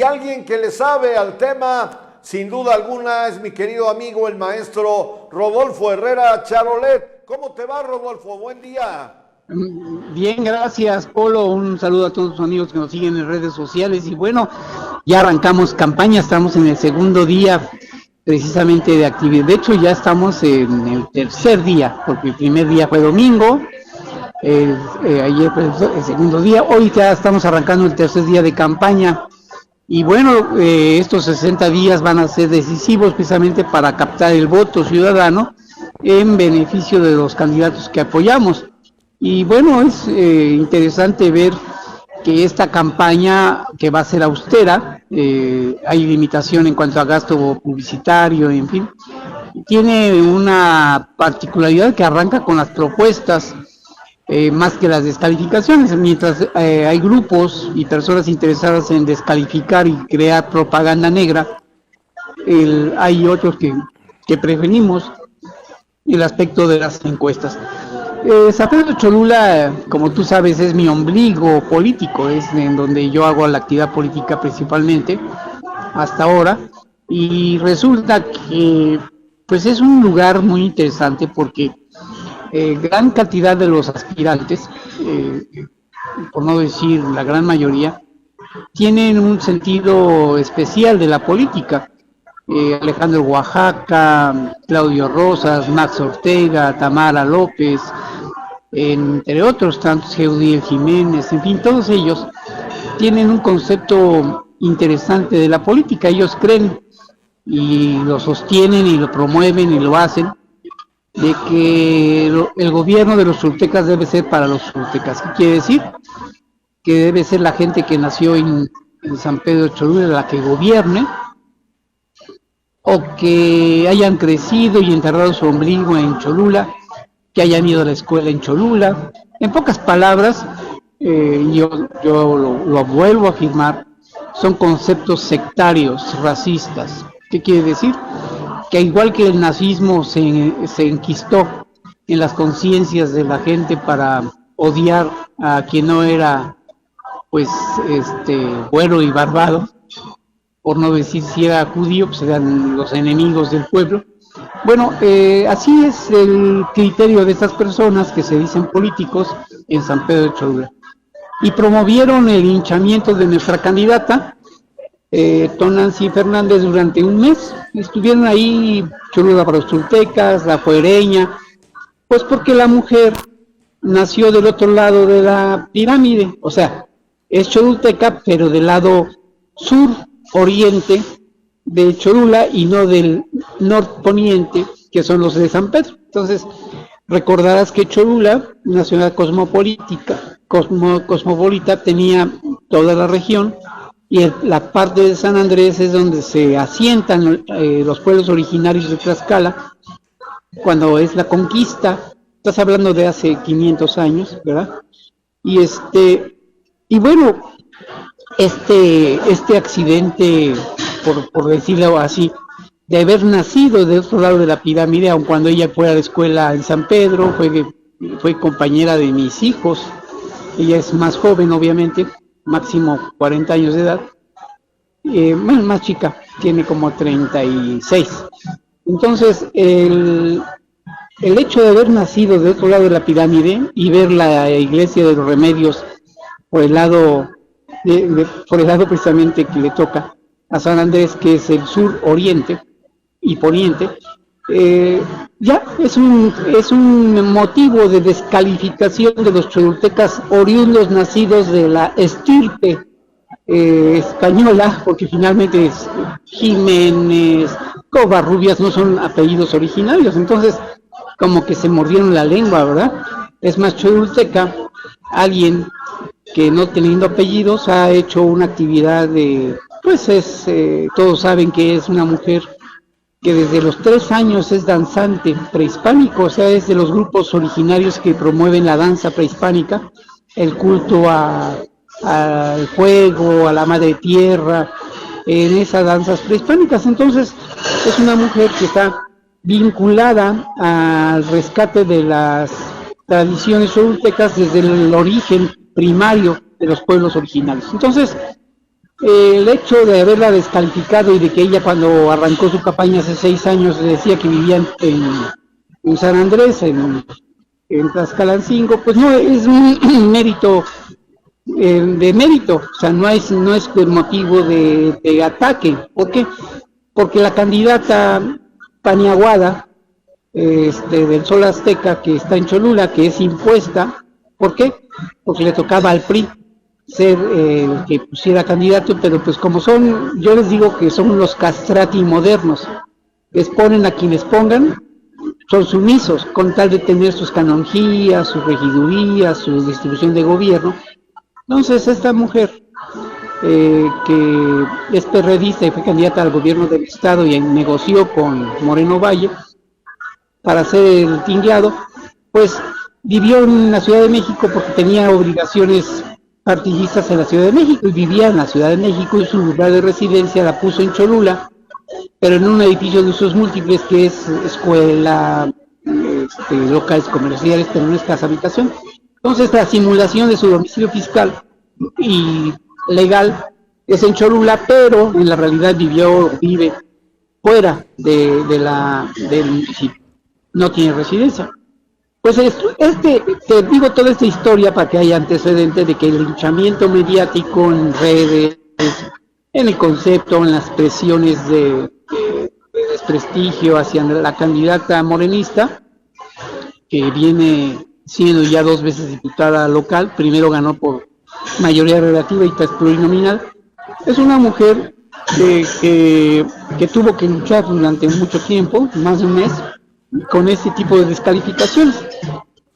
alguien que le sabe al tema, sin duda alguna, es mi querido amigo, el maestro Rodolfo Herrera Charolet. ¿Cómo te va, Rodolfo? Buen día. Bien, gracias, Polo. Un saludo a todos los amigos que nos siguen en redes sociales. Y bueno, ya arrancamos campaña, estamos en el segundo día precisamente de actividad. De hecho, ya estamos en el tercer día, porque el primer día fue domingo, ayer fue el segundo día, hoy ya estamos arrancando el tercer día de campaña. Y bueno, estos 60 días van a ser decisivos precisamente para captar el voto ciudadano en beneficio de los candidatos que apoyamos. Y bueno, es interesante ver que esta campaña, que va a ser austera, hay limitación en cuanto a gasto publicitario, en fin, tiene una particularidad que arranca con las propuestas más que las descalificaciones. Mientras hay grupos y personas interesadas en descalificar y crear propaganda negra, hay otros que preferimos el aspecto de las encuestas. San Pedro Cholula, como tú sabes, es mi ombligo político, es en donde yo hago la actividad política principalmente hasta ahora, y resulta que pues es un lugar muy interesante porque gran cantidad de los aspirantes, por no decir la gran mayoría, tienen un sentido especial de la política. Alejandro Oaxaca, Claudio Rosas, Max Ortega, Tamara López, entre otros tantos, Geudiel Jiménez, en fin, todos ellos tienen un concepto interesante de la política. Ellos creen y lo sostienen y lo promueven y lo hacen, de que el gobierno de los chultecas debe ser para los chultecas. ¿Qué quiere decir? Que debe ser la gente que nació en San Pedro Cholula la que gobierne, o que hayan crecido y enterrado su ombligo en Cholula, que hayan ido a la escuela en Cholula. En pocas palabras, yo lo vuelvo a afirmar, son conceptos sectarios, racistas. ¿Qué quiere decir? Que igual que el nazismo se enquistó en las conciencias de la gente para odiar a quien no era, pues, güero y barbado, por no decir si era judío, pues eran los enemigos del pueblo. Bueno, así es el criterio de estas personas que se dicen políticos en San Pedro de Cholula. Y promovieron el linchamiento de nuestra candidata, Tonancy Fernández, durante un mes. Estuvieron ahí Cholula para los chultecas, la fuereña, pues porque la mujer nació del otro lado de la pirámide, o sea, es cholulteca, pero del lado sur oriente de Cholula y no del norponiente, que son los de San Pedro. Entonces, recordarás que Cholula, una ciudad cosmopolita, tenía toda la región, y la parte de San Andrés es donde se asientan los pueblos originarios de Tlaxcala, cuando es la conquista. Estás hablando de hace 500 años, ¿verdad? Y bueno, este accidente, por decirlo así, de haber nacido del otro lado de la pirámide, aun cuando ella fue a la escuela en San Pedro, fue compañera de mis hijos. Ella es más joven, obviamente, máximo 40 años de edad, más chica, tiene como 36. Entonces, el hecho de haber nacido del otro lado de la pirámide y ver la iglesia de los Remedios por el lado precisamente que le toca a San Andrés, que es el sur oriente y poniente, ya es un motivo de descalificación de los cholultecas oriundos nacidos de la estirpe española, porque finalmente es Jiménez, Covarrubias, no son apellidos originarios. Entonces como que se mordieron la lengua, ¿verdad? Es más cholulteca alguien que, no teniendo apellidos, ha hecho una actividad todos saben que es una mujer que desde los 3 años es danzante prehispánico, o sea, es de los grupos originarios que promueven la danza prehispánica, el culto al fuego, a la madre tierra, en esas danzas prehispánicas. Entonces, es una mujer que está vinculada al rescate de las tradiciones cholultecas desde el origen primario de los pueblos originarios. Entonces, el hecho de haberla descalificado y de que ella cuando arrancó su campaña hace 6 años decía que vivía en San Andrés, en Tlaxcalancingo, pues no es un mérito de mérito, o sea, no es de motivo de ataque. ¿Por qué? Porque la candidata Paniaguada del Sol Azteca, que está en Cholula, que es impuesta, ¿por qué? Porque le tocaba al PRI ser el que pusiera candidato, pero pues como son, yo les digo que son los castrati modernos, les ponen a quienes pongan, son sumisos, con tal de tener sus canonjías, sus regidurías, su distribución de gobierno. Entonces esta mujer, que es perredista y fue candidata al gobierno del estado y negoció con Moreno Valle para hacer el tinglado, pues vivió en la Ciudad de México porque tenía obligaciones partidistas en la Ciudad de México y vivía en la Ciudad de México, y su lugar de residencia la puso en Cholula, pero en un edificio de usos múltiples que es escuela, locales comerciales, pero no es casa habitación. Entonces la simulación de su domicilio fiscal y legal es en Cholula, pero en la realidad vive fuera del municipio, no tiene residencia. Pues te digo toda esta historia para que haya antecedentes de que el linchamiento mediático en redes, en el concepto, en las presiones de desprestigio hacia la candidata morenista, que viene siendo ya 2 veces diputada local, primero ganó por mayoría relativa y tras plurinominal, es una mujer que tuvo que luchar durante mucho tiempo, más de un mes, con este tipo de descalificaciones.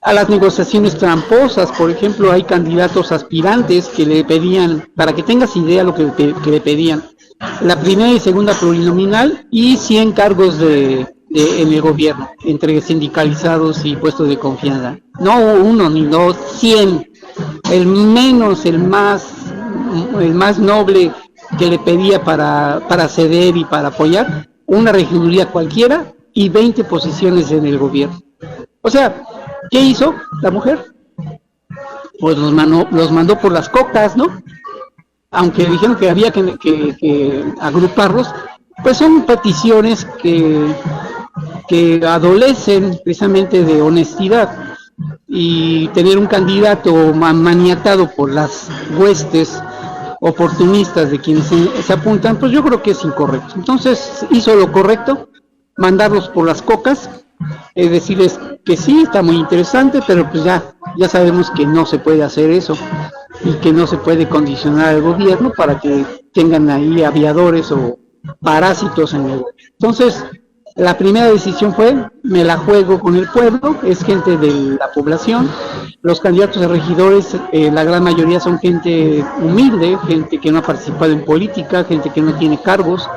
A las negociaciones tramposas, por ejemplo, hay candidatos aspirantes que le pedían, para que tengas idea lo que le pedían, la primera y segunda plurinominal y 100 cargos en el gobierno, entre sindicalizados y puestos de confianza. No 1 ni 2, 100. El más noble que le pedía para ceder y para apoyar, una regiduría cualquiera y 20 posiciones en el gobierno. O sea, ¿qué hizo la mujer? Pues los mandó por las cocas, ¿no? Aunque dijeron que había que agruparlos, pues son peticiones que adolecen precisamente de honestidad, y tener un candidato maniatado por las huestes oportunistas de quienes se apuntan, pues yo creo que es incorrecto. Entonces hizo lo correcto, mandarlos por las cocas, decirles que sí, está muy interesante, pero pues ya sabemos que no se puede hacer eso y que no se puede condicionar al gobierno para que tengan ahí aviadores o parásitos en el gobierno. Entonces, la primera decisión fue, me la juego con el pueblo, es gente de la población. Los candidatos a regidores, la gran mayoría son gente humilde, gente que no ha participado en política, gente que no tiene cargos.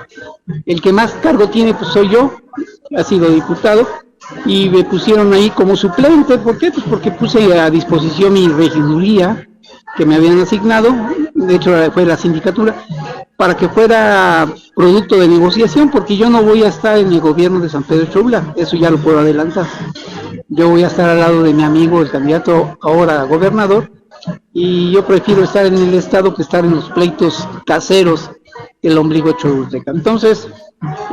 El que más cargo tiene, pues soy yo, ha sido diputado, y me pusieron ahí como suplente. ¿Por qué? Pues porque puse a disposición mi regiduría que me habían asignado, de hecho fue la sindicatura, para que fuera producto de negociación, porque yo no voy a estar en el gobierno de San Pedro Cholula, eso ya lo puedo adelantar. Yo voy a estar al lado de mi amigo, el candidato ahora a gobernador, y yo prefiero estar en el estado que estar en los pleitos caseros del ombligo choluteca. Entonces,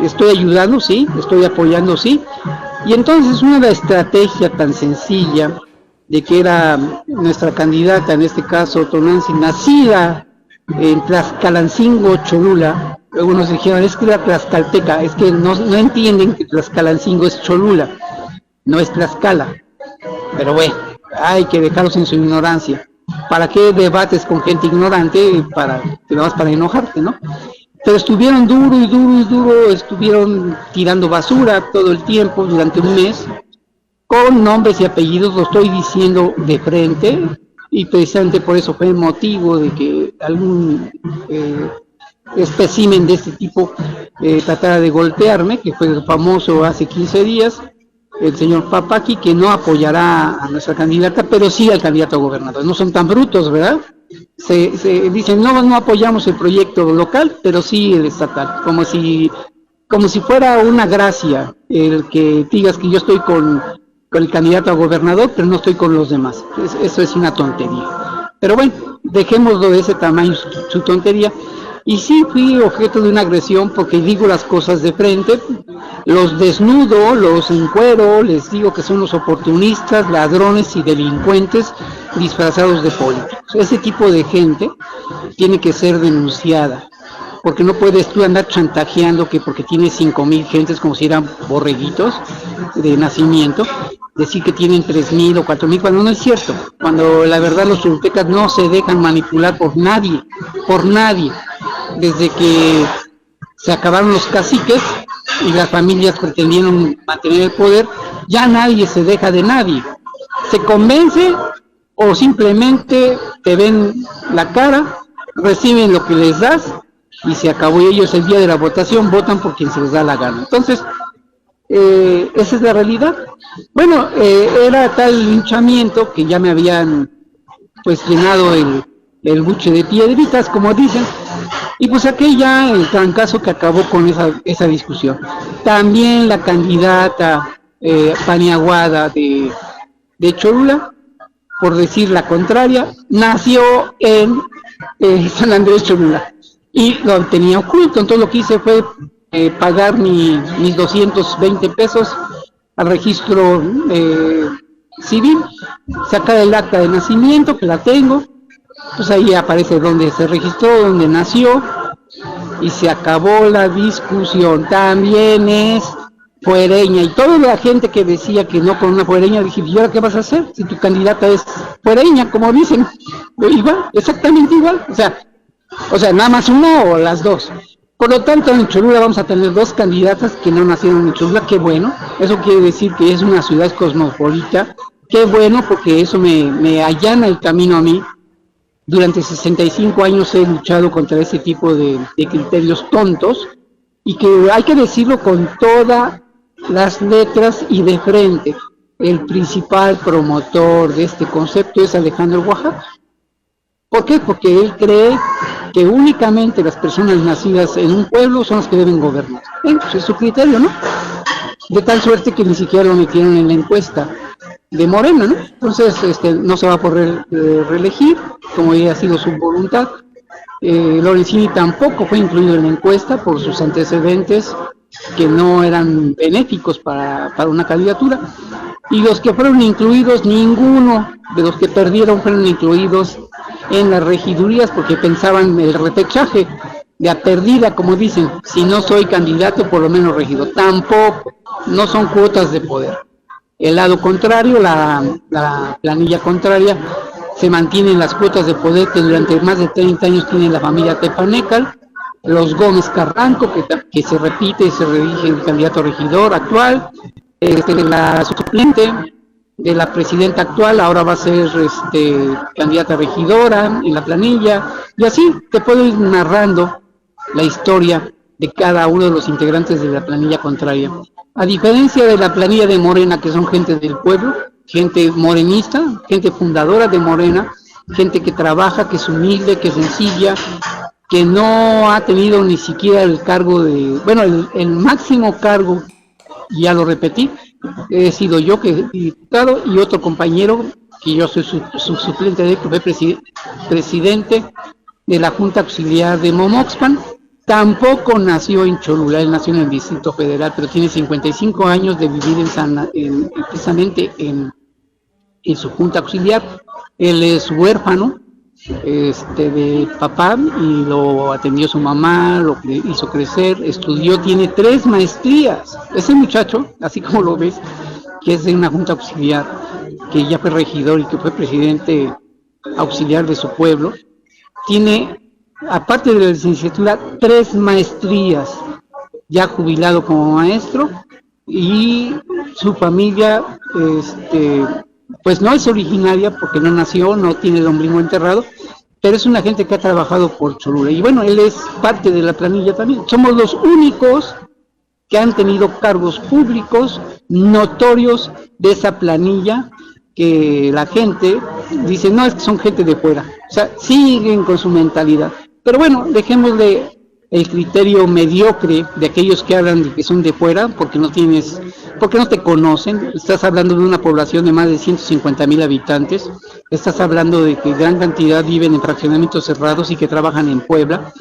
estoy ayudando, sí, estoy apoyando, sí, y entonces una estrategia tan sencilla de que era nuestra candidata, en este caso Tonantzin, nacida en Tlaxcalancingo, Cholula. Algunos dijeron, es que era tlaxcalteca, es que no entienden que Tlaxcalancingo es Cholula, no es Tlaxcala. Pero bueno, hay que dejarlos en su ignorancia. ¿Para qué debates con gente ignorante? Nada más para enojarte, ¿no? Pero estuvieron duro, estuvieron tirando basura todo el tiempo durante un mes, con nombres y apellidos, lo estoy diciendo de frente, y precisamente por eso fue el motivo de que algún espécimen de este tipo tratara de golpearme, que fue el famoso hace 15 días, el señor Papaki, que no apoyará a nuestra candidata, pero sí al candidato a gobernador. No son tan brutos, ¿verdad? Se dicen, no apoyamos el proyecto local, pero sí el estatal, como si fuera una gracia el que digas que yo estoy con el candidato a gobernador, pero no estoy con los demás. Eso es una tontería. Pero bueno, dejémoslo de ese tamaño, su tontería. Y sí fui objeto de una agresión porque digo las cosas de frente, los desnudo, los encuero, les digo que son los oportunistas, ladrones y delincuentes disfrazados de políticos. Ese tipo de gente tiene que ser denunciada, porque no puedes tú andar chantajeando que porque tienes 5,000 gentes como si eran borreguitos de nacimiento, decir que tienen 3,000 o 4,000, cuando no es cierto, cuando la verdad los chultecas no se dejan manipular por nadie, desde que se acabaron los caciques y las familias pretendieron mantener el poder, ya nadie se deja de nadie, se convence o simplemente te ven la cara, reciben lo que les das y se acabó, y ellos el día de la votación votan por quien se les da la gana. Entonces, esa es la realidad. Bueno, era tal linchamiento que ya me habían pues llenado el buche de piedritas, como dicen, y pues aquella el trancazo que acabó con esa discusión. También la candidata Paniaguada de Cholula, por decir la contraria, nació en San Andrés Cholula y lo tenía oculto. Entonces lo que hice fue pagar mis 220 pesos al registro civil, sacar el acta de nacimiento, que la tengo, pues ahí aparece donde se registró, donde nació, y se acabó la discusión. También es fuereña, y toda la gente que decía que no con una fuereña, dije, ¿y ahora qué vas a hacer si tu candidata es fuereña, como dicen? Igual, exactamente igual, o sea, nada más una o las dos. Por lo tanto, en Cholula vamos a tener dos candidatas que no nacieron en Cholula. Qué bueno, eso quiere decir que es una ciudad cosmopolita. Qué bueno, porque eso me allana el camino a mí. Durante 65 años he luchado contra ese tipo de criterios tontos, y que hay que decirlo con todas las letras y de frente. El principal promotor de este concepto es Alejandro Oaxaca. ¿Por qué? Porque él cree que únicamente las personas nacidas en un pueblo son las que deben gobernar. Pues es su criterio, ¿no? De tal suerte que ni siquiera lo metieron en la encuesta de Morena, ¿no? Entonces no se va a poder reelegir, como ya ha sido su voluntad. Lorenzini tampoco fue incluido en la encuesta por sus antecedentes que no eran benéficos para una candidatura. Y los que fueron incluidos, ninguno de los que perdieron fueron incluidos en las regidurías, porque pensaban el repechaje de a perdida, como dicen, si no soy candidato, por lo menos regidor. Tampoco, no son cuotas de poder. El lado contrario, la planilla contraria, se mantienen las cuotas de poder que durante más de 30 años tiene la familia Tepanecal, los Gómez Carranco, que se repite y se redirige el candidato regidor actual, la suplente de la presidenta actual ahora va a ser candidata regidora en la planilla, y así te puedo ir narrando la historia de cada uno de los integrantes de la planilla contraria. A diferencia de la planilla de Morena, que son gente del pueblo, gente morenista, gente fundadora de Morena, gente que trabaja, que es humilde, que es sencilla, que no ha tenido ni siquiera el cargo el máximo cargo, ya lo repetí, he sido yo que he diputado, y otro compañero que yo soy su suplente de que fue presidente de la Junta Auxiliar de Momoxpan. Tampoco nació en Cholula, él nació en el Distrito Federal, pero tiene 55 años de vivir precisamente en su Junta Auxiliar. Él es huérfano de papá, y lo atendió su mamá, lo hizo crecer, estudió, tiene 3 maestrías. Ese muchacho, así como lo ves, que es de una Junta Auxiliar, que ya fue regidor y que fue presidente auxiliar de su pueblo, tiene, aparte de la licenciatura, 3 maestrías, ya jubilado como maestro, y su familia, pues no es originaria porque no nació, no tiene el ombligo enterrado, pero es una gente que ha trabajado por Cholula. Y bueno, él es parte de la planilla también. Somos los únicos que han tenido cargos públicos notorios de esa planilla, que la gente dice, no, es que son gente de fuera. O sea, siguen con su mentalidad. Pero bueno, dejémosle el criterio mediocre de aquellos que hablan de que son de fuera, porque no te conocen. Estás hablando de una población de más de 150,000 habitantes, estás hablando de que gran cantidad viven en fraccionamientos cerrados y que trabajan en Puebla.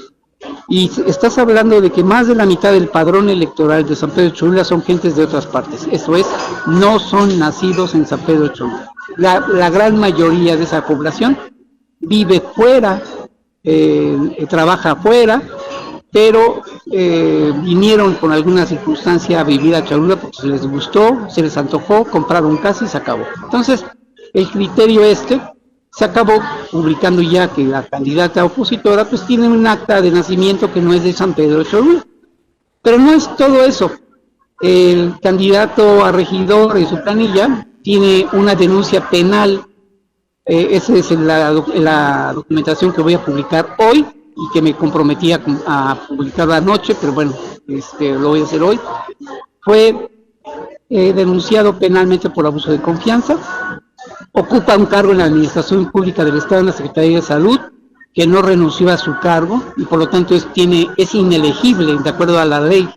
Y estás hablando de que más de la mitad del padrón electoral de San Pedro Cholula son gentes de otras partes. Eso es, no son nacidos en San Pedro Cholula. La gran mayoría de esa población vive fuera, trabaja fuera, pero vinieron por alguna circunstancia a vivir a Cholula porque se les gustó, se les antojó, compraron casa y se acabó. Entonces, el criterio se acabó publicando ya que la candidata opositora pues tiene un acta de nacimiento que no es de San Pedro Cholula. Pero no es todo eso. El candidato a regidor en su planilla tiene una denuncia penal. Esa es la documentación que voy a publicar hoy y que me comprometí a publicar anoche, pero bueno, lo voy a hacer hoy. Fue denunciado penalmente por abuso de confianza. Ocupa un cargo en la Administración Pública del Estado en la Secretaría de Salud, que no renunció a su cargo y por lo tanto es inelegible de acuerdo a la ley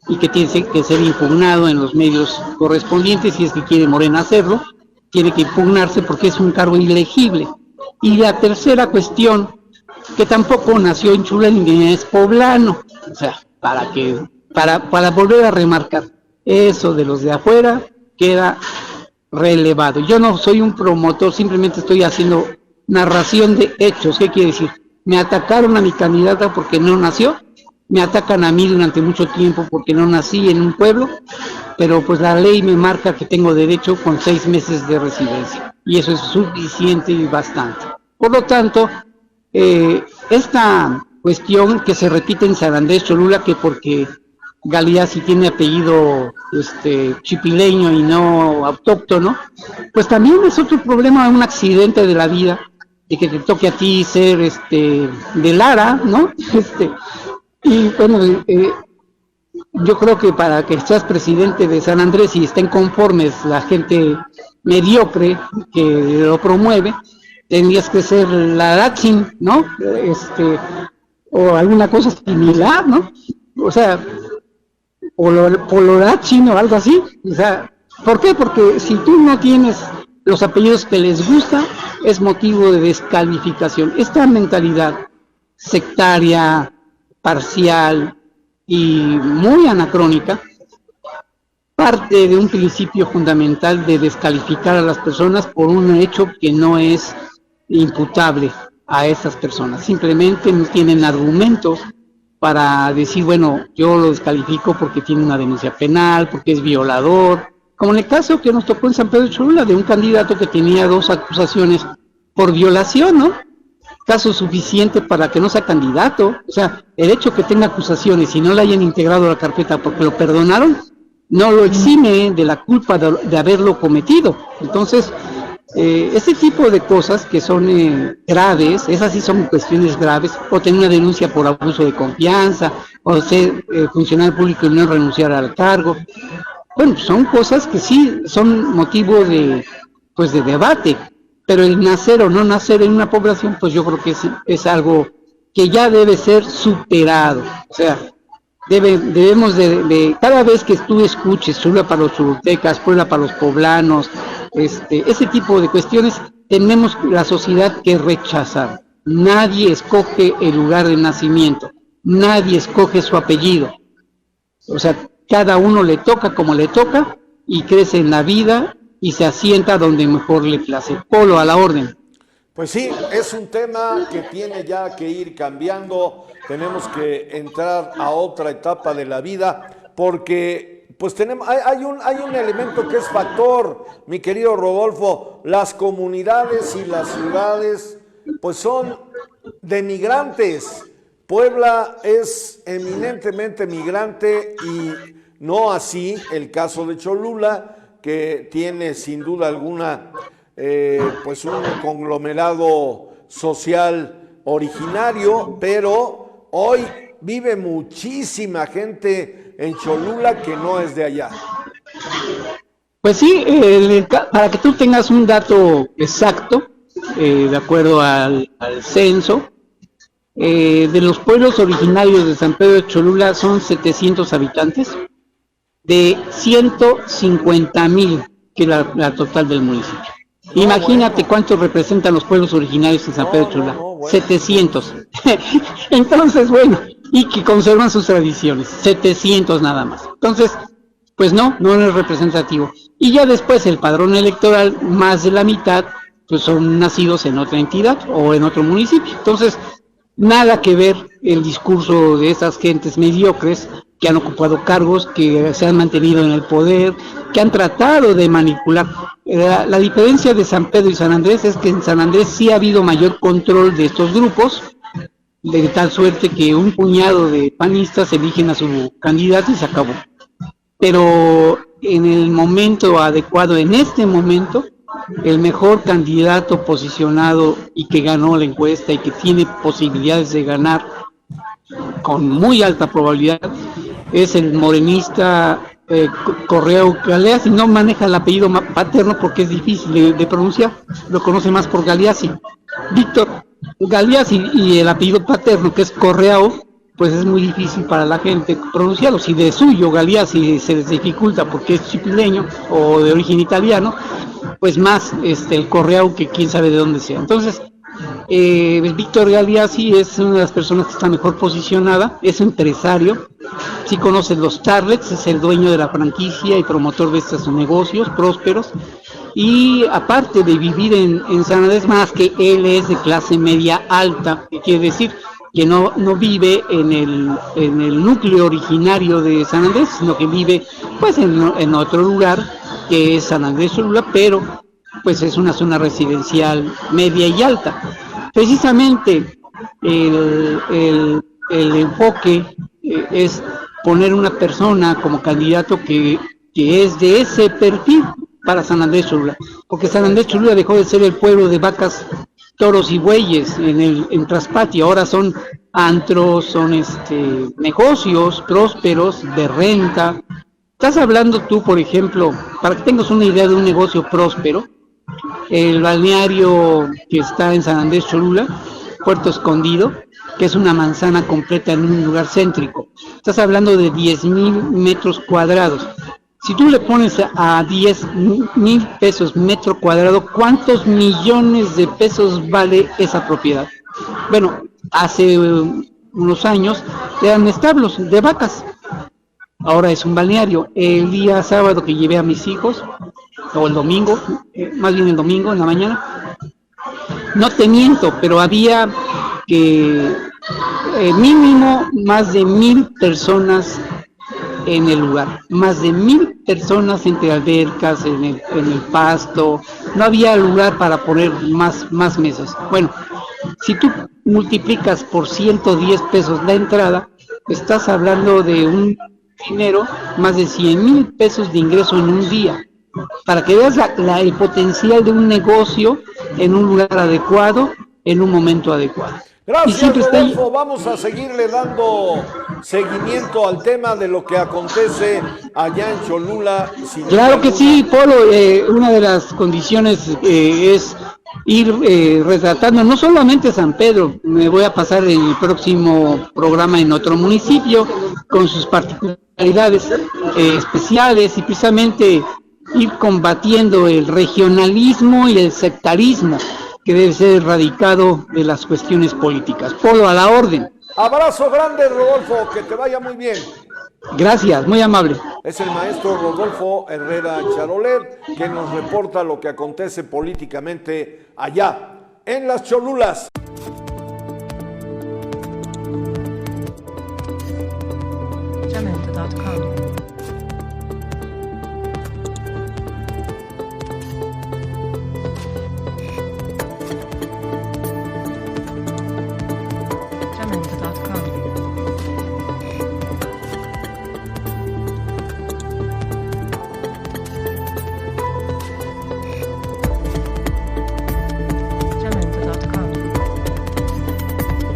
y que tiene que ser impugnado en los medios correspondientes. Si es que quiere Morena hacerlo, tiene que impugnarse porque es un cargo ilegible. Y la tercera cuestión, que tampoco nació en Cholula ni es poblano, o sea, para volver a remarcar, eso de los de afuera queda relevado. Yo no soy un promotor, simplemente estoy haciendo narración de hechos. ¿Qué quiere decir? Me atacaron a mi candidata porque no nació, me atacan a mí durante mucho tiempo porque no nací en un pueblo, pero pues la ley me marca que tengo derecho con 6 meses de residencia, y eso es suficiente y bastante. Por lo tanto, esta cuestión que se repite en San Andrés Cholula, que porque Galeazzi tiene apellido chipileño y no autóctono, pues también es otro problema, un accidente de la vida, de que te toque a ti ser de Lara, ¿no? Y bueno, yo creo que para que seas presidente de San Andrés y estén conformes la gente mediocre que lo promueve, tendrías que ser Larachin, ¿no? O alguna cosa similar, ¿no? O sea, Polorachin o algo así. O sea, ¿por qué? Porque si tú no tienes los apellidos que les gusta, es motivo de descalificación. Esta mentalidad sectaria, parcial y muy anacrónica parte de un principio fundamental de descalificar a las personas por un hecho que no es imputable a esas personas. Simplemente no tienen argumentos para decir, bueno, yo lo descalifico porque tiene una denuncia penal, porque es violador, como en el caso que nos tocó en San Pedro Cholula de un candidato que tenía 2 acusaciones por violación, ¿no? Caso suficiente para que no sea candidato. O sea, el hecho que tenga acusaciones y no le hayan integrado a la carpeta porque lo perdonaron, no lo exime de la culpa de haberlo cometido. Entonces, ese tipo de cosas que son graves, esas sí son cuestiones graves, o tener una denuncia por abuso de confianza, o ser funcionario público y no renunciar al cargo. Bueno, son cosas que sí son motivo de debate, pero el nacer o no nacer en una población, pues yo creo que es algo que ya debe ser superado. O sea, debemos de cada vez que tú escuches Cholula para los cholultecas, Puebla para los poblanos, ese tipo de cuestiones, tenemos la sociedad que rechazar. Nadie escoge el lugar de nacimiento, nadie escoge su apellido. O sea, cada uno le toca como le toca y crece en la vida y se asienta donde mejor le place. Polo, a la orden. Pues sí, es un tema que tiene ya que ir cambiando. Tenemos que entrar a otra etapa de la vida porque pues hay un elemento que es factor, mi querido Rodolfo. Las comunidades y las ciudades pues son de migrantes. Puebla es eminentemente migrante y no así el caso de Cholula, que tiene sin duda alguna pues un conglomerado social originario, pero hoy vive muchísima gente en Cholula que no es de allá. Pues sí, para que tú tengas un dato exacto, de acuerdo al censo, de los pueblos originarios de San Pedro de Cholula son 700 habitantes, de 150,000, que es la total del municipio. Imagínate cuántos representan los pueblos originarios en San Pedro de Cholula. 700. Entonces, bueno, y que conservan sus tradiciones, 700 nada más. Entonces, pues no es representativo. Y ya después el padrón electoral, más de la mitad, pues son nacidos en otra entidad o en otro municipio. Entonces, nada que ver el discurso de esas gentes mediocres que han ocupado cargos, que se han mantenido en el poder, que han tratado de manipular. La diferencia de San Pedro y San Andrés es que en San Andrés sí ha habido mayor control de estos grupos, de tal suerte que un puñado de panistas eligen a su candidato y se acabó. Pero en el momento adecuado, en este momento, el mejor candidato posicionado y que ganó la encuesta y que tiene posibilidades de ganar con muy alta probabilidad es el morenista Correa Galeazzi. No maneja el apellido paterno porque es difícil de pronunciar, lo conoce más por Galeazzi. Víctor Galeazzi, y el apellido paterno, que es Correao, pues es muy difícil para la gente pronunciarlo. Si de suyo Galeazzi se les dificulta porque es chipileño o de origen italiano, pues más el Correao, que quién sabe de dónde sea. Entonces, Víctor Galeazzi es una de las personas que está mejor posicionada, es empresario, sí conoce los Starlets, es el dueño de la franquicia y promotor de estos negocios prósperos, y aparte de vivir en San Andrés, más que él es de clase media alta, que quiere decir que no vive en el núcleo originario de San Andrés, sino que vive pues en otro lugar que es San Andrés Cholula, pero pues es una zona residencial media y alta. Precisamente el enfoque es poner una persona como candidato que es de ese perfil para San Andrés Cholula, porque San Andrés Cholula dejó de ser el pueblo de vacas, toros y bueyes en Traspatio, ahora son antros, son negocios prósperos de renta. Estás hablando tú, por ejemplo, para que tengas una idea de un negocio próspero, el balneario que está en San Andrés Cholula, Puerto Escondido, que es una manzana completa en un lugar céntrico. Estás hablando de 10,000 metros cuadrados. Si tú le pones a 10,000 pesos metro cuadrado, ¿cuántos millones de pesos vale esa propiedad? Bueno, hace unos años eran establos de vacas. Ahora es un balneario. El día sábado que llevé a mis hijos, o el domingo, más bien el domingo en la mañana, no te miento, pero había que mínimo más de 1,000 personas en el lugar, más de 1,000 personas entre albercas, en el pasto. No había lugar para poner más mesas. Bueno, si tú multiplicas por 110 pesos la entrada, estás hablando de un dinero, más de 100,000 pesos de ingreso en un día, para que veas el potencial de un negocio en un lugar adecuado, en un momento adecuado. Gracias, Rodolfo. Vamos a seguirle dando seguimiento al tema de lo que acontece allá en Cholula. Claro que sí, Polo. Una de las condiciones es ir retratando no solamente San Pedro. Me voy a pasar el próximo programa en otro municipio con sus particularidades especiales, y precisamente ir combatiendo el regionalismo y el sectarismo que debe ser erradicado de las cuestiones políticas. Polo, a la orden. Abrazo grande, Rodolfo, que te vaya muy bien. Gracias, muy amable. Es el maestro Rodolfo Herrera Charolet, que nos reporta lo que acontece políticamente allá, en las Cholulas. Jamendo.com